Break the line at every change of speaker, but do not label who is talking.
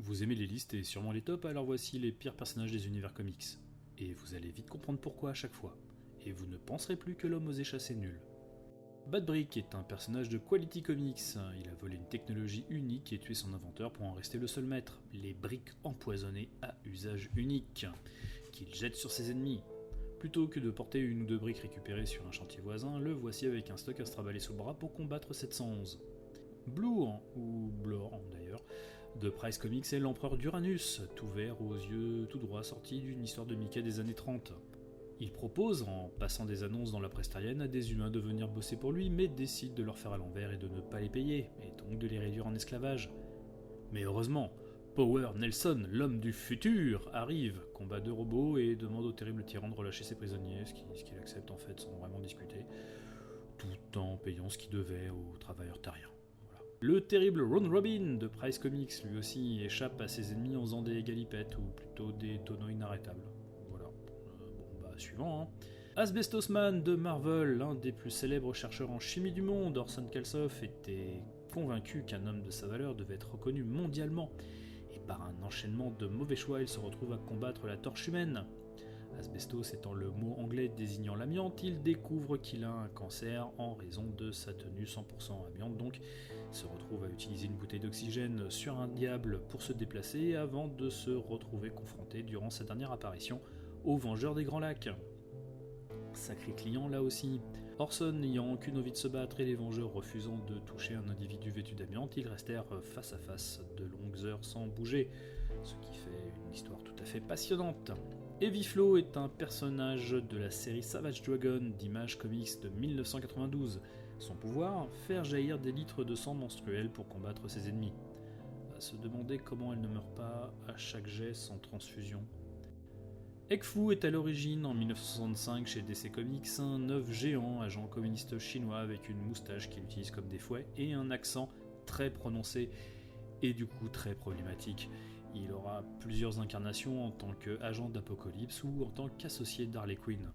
Vous aimez les listes et sûrement les tops, alors voici les pires personnages des univers comics. Et vous allez vite comprendre pourquoi à chaque fois. Et vous ne penserez plus que l'homme aux échassés nuls. Bad Brick est un personnage de Quality Comics. Il a volé une technologie unique et tué son inventeur pour en rester le seul maître. Les briques empoisonnées à usage unique, qu'il jette sur ses ennemis. Plutôt que de porter une ou deux briques récupérées sur un chantier voisin, le voici avec un stock à strabaler sous le bras pour combattre 711. Blur, ou Blur d'ailleurs, de Price Comics est l'empereur d'Uranus, tout vert aux yeux tout droit sorti d'une histoire de Mickey des années 30. Il propose, en passant des annonces dans la presse terrienne, à des humains de venir bosser pour lui, mais décide de leur faire à l'envers et de ne pas les payer, et donc de les réduire en esclavage. Mais heureusement, Power Nelson, l'homme du futur, arrive, combat deux robots et demande au terrible tyran de relâcher ses prisonniers, ce qu'il accepte en fait sans vraiment discuter, tout en payant ce qu'il devait aux travailleurs terriens. Le terrible Ron Robin de Price Comics, lui aussi, échappe à ses ennemis en faisant des galipettes, ou plutôt des tonneaux inarrêtables. Voilà. Suivant, hein. Asbestos Man de Marvel, l'un des plus célèbres chercheurs en chimie du monde, Orson Kalsoff, était convaincu qu'un homme de sa valeur devait être reconnu mondialement, et par un enchaînement de mauvais choix, il se retrouve à combattre la torche humaine. Asbestos étant le mot anglais désignant l'amiante, il découvre qu'il a un cancer en raison de sa tenue 100% amiante, donc se retrouve à utiliser une bouteille d'oxygène sur un diable pour se déplacer avant de se retrouver confronté durant sa dernière apparition aux Vengeurs des Grands Lacs. Sacré client là aussi. Orson n'ayant aucune envie de se battre et les Vengeurs refusant de toucher un individu vêtu d'amiante, ils restèrent face à face de longues heures sans bouger, ce qui fait une histoire tout à fait passionnante. Heavy Flow est un personnage de la série Savage Dragon d'Image Comics de 1992. Son pouvoir, faire jaillir des litres de sang menstruel pour combattre ses ennemis. À se demander comment elle ne meurt pas à chaque jet sans transfusion. Egg-Fu est à l'origine, en 1965, chez DC Comics, un œuf géant, agent communiste chinois avec une moustache qu'il utilise comme des fouets et un accent très prononcé et du coup très problématique. Il aura plusieurs incarnations en tant qu'agent d'Apocalypse ou en tant qu'associé d'Harley Quinn.